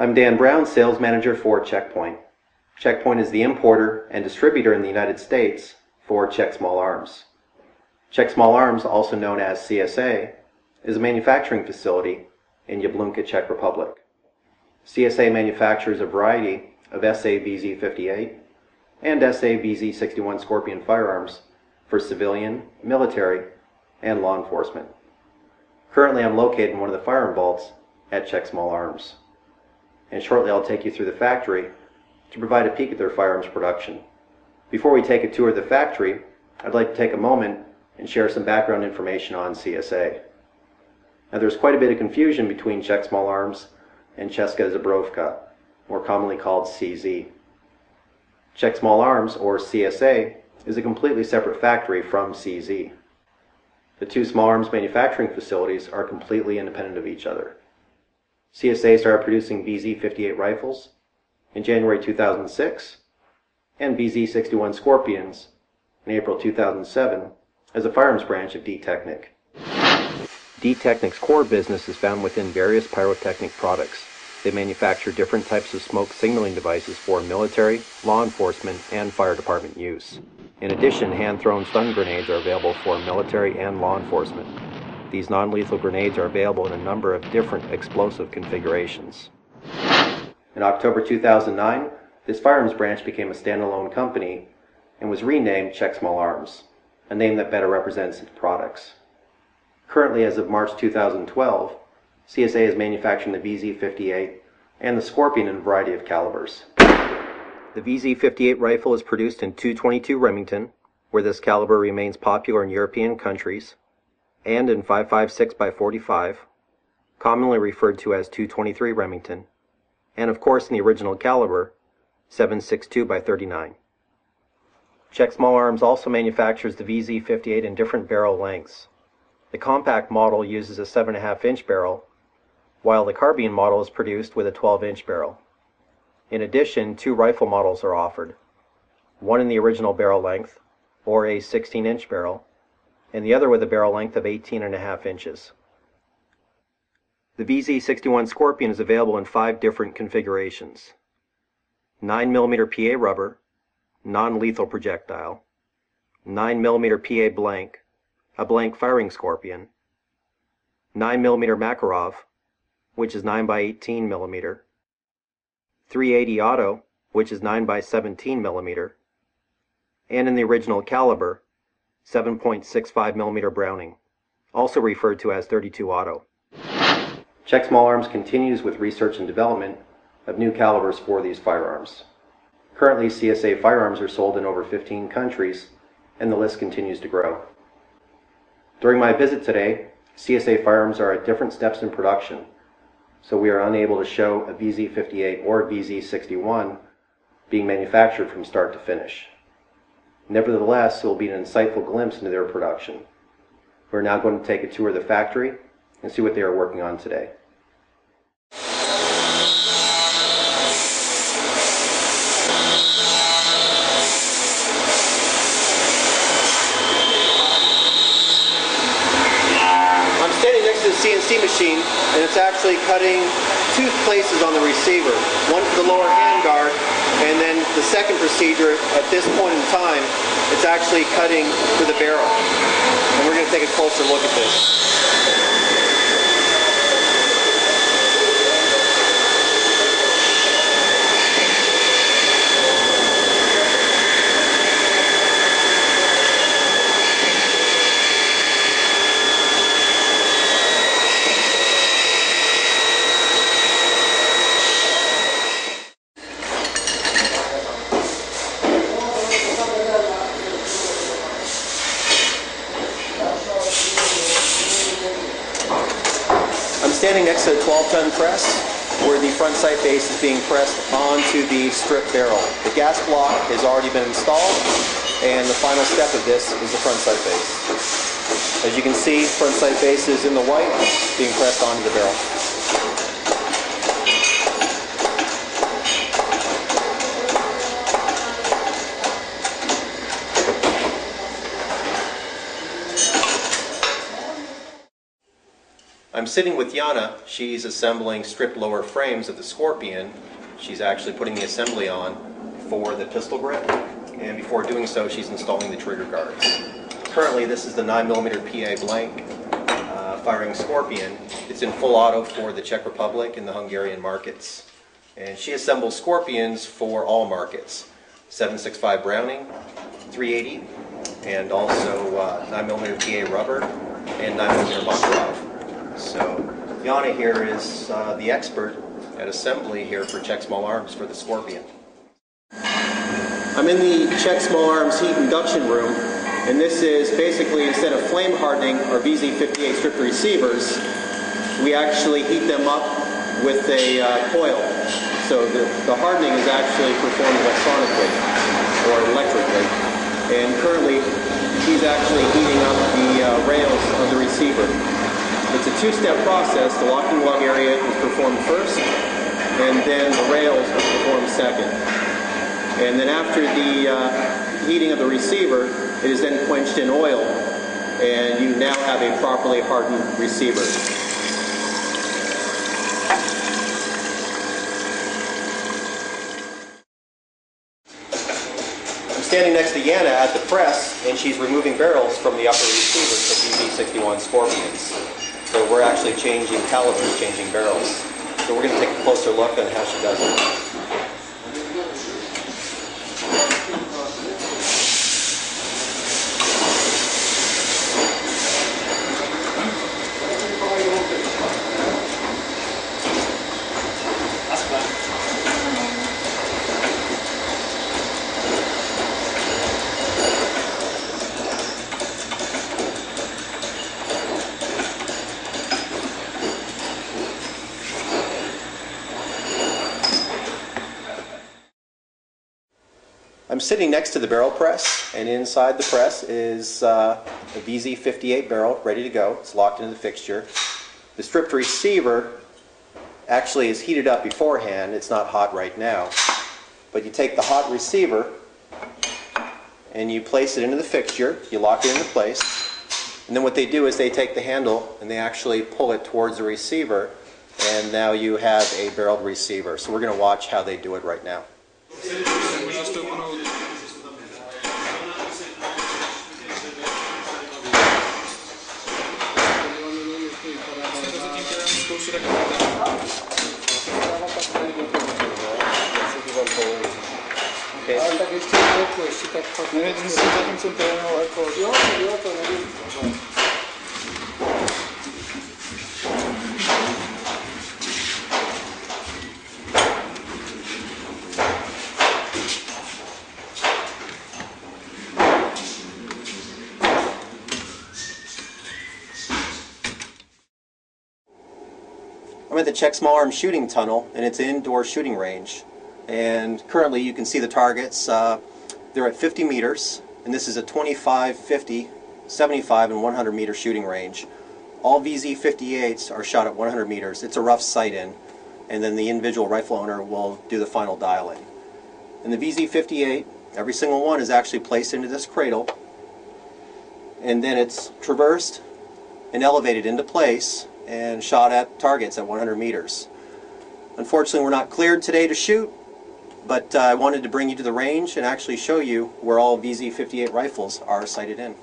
I'm Dan Brown, Sales Manager for Checkpoint. Checkpoint is the importer and distributor in the United States for Czech Small Arms. Czech Small Arms, also known as CSA, is a manufacturing facility in Jablonka, Czech Republic. CSA manufactures a variety of SA-BZ-58 and SA-BZ-61 Scorpion firearms for civilian, military, and law enforcement. Currently, I'm located in one of the firearm vaults at Czech Small Arms, and shortly I'll take you through the factory to provide a peek at their firearms production. Before we take a tour of the factory, I'd like to take a moment and share some background information on CSA. Now, there's quite a bit of confusion between Czech Small Arms and Česká Zbrojovka, more commonly called CZ. Czech Small Arms, or CSA, is a completely separate factory from CZ. The two small arms manufacturing facilities are completely independent of each other. CSA started producing BZ-58 rifles in January 2006 and BZ-61 Scorpions in April 2007 as a firearms branch of D-Technic. D-Technic's core business is found within various pyrotechnic products. They manufacture different types of smoke signaling devices for military, law enforcement, and fire department use. In addition, hand-thrown stun grenades are available for military and law enforcement. These non-lethal grenades are available in a number of different explosive configurations. In October 2009, this firearms branch became a standalone company and was renamed Czech Small Arms, a name that better represents its products. Currently, as of March 2012, CSA is manufacturing the BZ-58 and the Scorpion in a variety of calibers. The BZ-58 rifle is produced in .222 Remington, where this caliber remains popular in European countries, and in .556 by .45, commonly referred to as .223 Remington, and of course in the original caliber, .762 by .39. Czech Small Arms also manufactures the BZ-58 in different barrel lengths. The compact model uses a 7.5-inch barrel, while the carbine model is produced with a 12-inch barrel. In addition, two rifle models are offered, one in the original barrel length, or a 16-inch barrel, and the other with a barrel length of 18.5 inches. The BZ-61 Scorpion is available in 5 different configurations: 9mm PA rubber, non-lethal projectile, 9mm PA blank, a blank firing Scorpion, 9mm Makarov, which is 9 by 18 mm, 380 Auto, which is 9 by 17 mm, and in the original caliber, 7.65 mm Browning, also referred to as .32 Auto. Czech Small Arms continues with research and development of new calibers for these firearms. Currently, CSA firearms are sold in over 15 countries, and the list continues to grow. During my visit today, CSA firearms are at different steps in production, so we are unable to show a BZ-58 or BZ-61 being manufactured from start to finish. Nevertheless, it will be an insightful glimpse into their production. We're now going to take a tour of the factory and see what they are working on today. CNC machine, and it's actually cutting 2 places on the receiver, one for the lower handguard, and then the second procedure at this point in time, it's actually cutting for the barrel. And we're going to take a closer look at this. Standing next to a 12-ton press where the front sight base is being pressed onto the strip barrel. The gas block has already been installed, and the final step of this is the front sight base. As you can see, front sight base is in the white, being pressed onto the barrel. I'm sitting with Yana. She's assembling stripped lower frames of the Scorpion. She's actually putting the assembly on for the pistol grip, and before doing so she's installing the trigger guards. Currently this is the 9mm PA blank firing Scorpion. It's in full auto for the Czech Republic and the Hungarian markets. And she assembles Scorpions for all markets. 7.65 Browning, 380, and also 9mm PA rubber and 9mm Makarov. So Yana here is the expert at assembly here for Czech Small Arms for the Scorpion. I'm in the Czech Small Arms heat induction room, and this is basically, instead of flame hardening our VZ58 stripped receivers, we actually heat them up with a coil. So the hardening is actually performed electronically or electrically, and currently he's actually heating up the rails of the receiver. It's a two-step process. The locking lug area is performed first, and then the rails are performed second. And then after the heating of the receiver, it is then quenched in oil, and you now have a properly hardened receiver. I'm standing next to Yana at the press, and she's removing barrels from the upper receivers of VZ61 Scorpions. So we're actually changing calibers, changing barrels. So we're going to take a closer look at how she does it. I'm sitting next to the barrel press, and inside the press is a VZ58 barrel ready to go. It's locked into the fixture. The stripped receiver actually is heated up beforehand. It's not hot right now. But you take the hot receiver and you place it into the fixture. You lock it into place. And then what they do is they take the handle and they actually pull it towards the receiver, and now you have a barreled receiver. So we're going to watch how they do it right now. Okay. Ale tak ještě trochu, ještě tak fakt. Nevím, jestli zatím jsem trénoval jako... Jo, to nevím. I'm at the Czech Small Arms shooting tunnel, and it's an indoor shooting range. And currently you can see the targets. They're at 50 meters, and this is a 25, 50, 75, and 100 meter shooting range. All VZ58s are shot at 100 meters. It's a rough sight-in, and then the individual rifle owner will do the final dial-in. And the VZ58, every single one is actually placed into this cradle, and then it's traversed and elevated into place and shot at targets at 100 meters. Unfortunately, we're not cleared today to shoot, but I wanted to bring you to the range and actually show you where all VZ58 rifles are sighted in.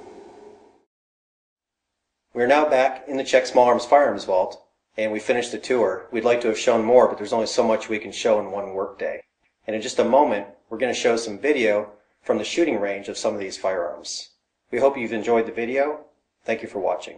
We're now back in the Czech Small Arms Firearms Vault, and we finished the tour. We'd like to have shown more, but there's only so much we can show in one workday. And in just a moment, we're going to show some video from the shooting range of some of these firearms. We hope you've enjoyed the video. Thank you for watching.